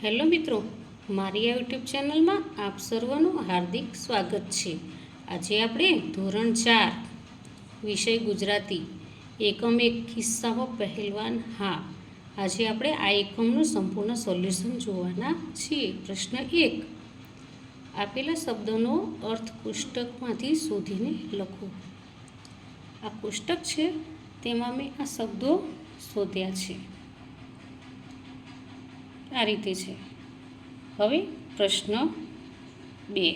Hello મિત્રો, મારી આ યુટ્યુબ ચેનલમાં આપ સર્વનું હાર્દિક સ્વાગત છે। આજે આપણે ધોરણ 4 વિષય ગુજરાતી એકમ 1 કિસ્સાઓ પહેલવાન હા આજે આપણે આ એકમનું સંપૂર્ણ સોલ્યુશન જોવાના છીએ। પ્રશ્ન 1, આપેલા શબ્દોનો અર્થ કોષ્ટકમાંથી શોધીને લખો। આ કોષ્ટક છે, તેમાં મેં આ શબ્દો શોધ્યા છે। આ રીતે છે। હવે પ્રશ્ન 2,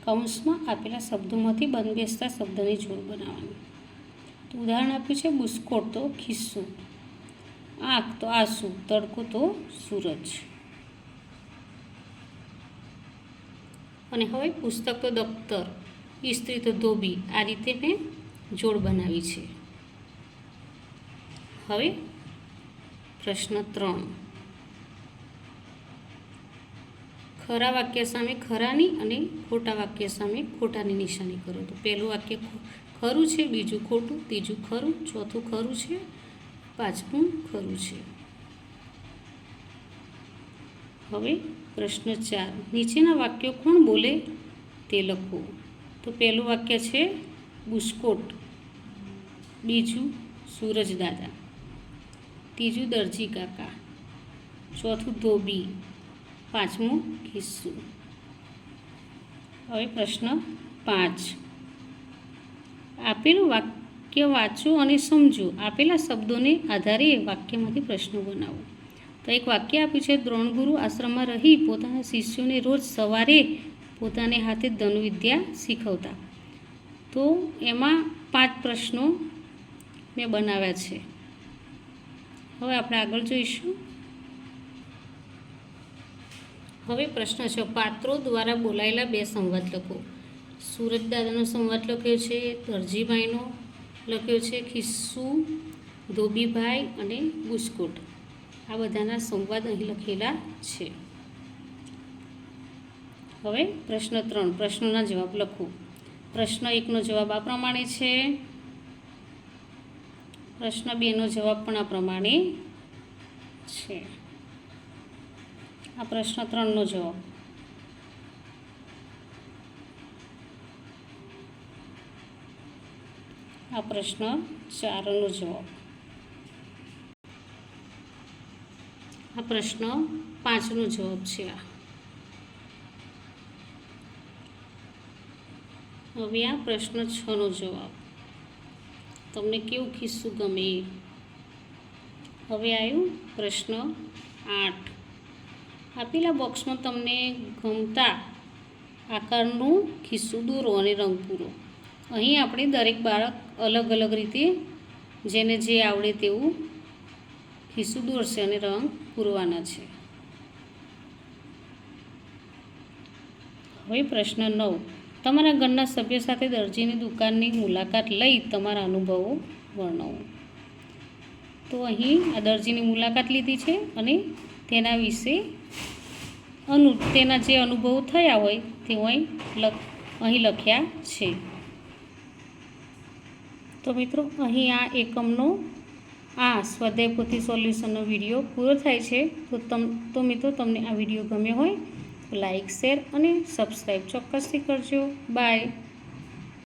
કૌંસમાં આપેલા શબ્દોમાંથી બંધબેસતા શબ્દની જોડ બનાવવાની। તો ઉદાહરણ આપ્યું છે, બુસ્કોટ તો ખિસ્સું, આંખ તો આંસુ, તડકો તો સૂરજ। અને હવે પુસ્તક તો દફતર, ઇસ્ત્રી તો ધોબી। આ રીતે મેં જોડ બનાવી છે। હવે પ્રશ્ન 3, ખરા વાક્ય સામે ખરાની અને ખોટા વાક્ય સામે ખોટાની નિશાની કરો। તો પહેલું વાક્ય ખરું છે, બીજું ખોટું, ત્રીજું ખરું, ચોથું ખરું છે, પાંચમું ખરું છે। હવે પ્રશ્ન 4, નીચેના વાક્યો કોણ બોલે તે લખો। તો પહેલું વાક્ય છે બુસ્કોટ, બીજું સૂરજ દાદા, ત્રીજું દરજી કાકા, ચોથું ધોબી, પાંચમું ખિસ્સું। હવે પ્રશ્ન 5, આપેલું વાક્ય વાંચો અને સમજો। આપેલા શબ્દોને આધારે વાક્યમાંથી પ્રશ્નો બનાવો। તો એક વાક્ય આપ્યું છે, દ્રોણગુરુ આશ્રમમાં રહી પોતાના શિષ્યોને રોજ સવારે પોતાને હાથે ધનુર્વિદ્યા શીખવતા। તો એમાં 5 પ્રશ્નો મેં બનાવ્યા છે। હવે આપણે આગળ જોઈશું। હવે પ્રશ્ન 6, પાત્રો દ્વારા બોલાયેલા 2 સંવાદ લખો। સૂરજ દાદાનો સંવાદ લખ્યો છે, દરજીભાઈનો લખ્યો છે, ખિસ્સુ, ધોબીભાઈ અને બુસ્કોટ, આ બધાના સંવાદ અહીં લખેલા છે। હવે પ્રશ્ન 3, પ્રશ્નોના જવાબ લખો। પ્રશ્ન 1નો જવાબ આ પ્રમાણે છે, પ્રશ્ન 2નો જવાબ પણ આ પ્રમાણે છે, આ પ્રશ્ન 3નો જવાબ, આ પ્રશ્ન 4નો જવાબ, આ પ્રશ્ન 5નો જવાબ છે। હવે આ પ્રશ્ન 6નો જવાબ, તમને કેવું ખિસ્સું ગમે। હવે આવ્યું પ્રશ્ન 8, આપેલા બોક્સમાં તમને ગમતા આકારનું ખિસ્સું દોરો અને રંગ પૂરો। અહીં આપણે દરેક બાળક અલગ અલગ રીતે જેને જે આવડે તેવું ખિસ્સું દોરશે અને રંગ પૂરવાના છે। હવે પ્રશ્ન 9, તમારા ઘરના સભ્ય સાથે દરજીની દુકાનની મુલાકાત લઈ તમારા અનુભવો વર્ણવો। તો અહીં આ દરજીની મુલાકાત લીધી છે અને તેના વિશે તેના જે અનુભવો થયા હોય તેઓ અહીં લખ્યા છે। તો મિત્રો, અહીં આ એકમનો આ સ્વાધ્યાય પોથી સોલ્યુશનનો વિડીયો પૂરો થાય છે। તો મિત્રો, તમને આ વિડીયો ગમ્યો હોય તો લાઈક, શેર અને સબસ્ક્રાઈબ ચોક્કસથી કરજો। બાય।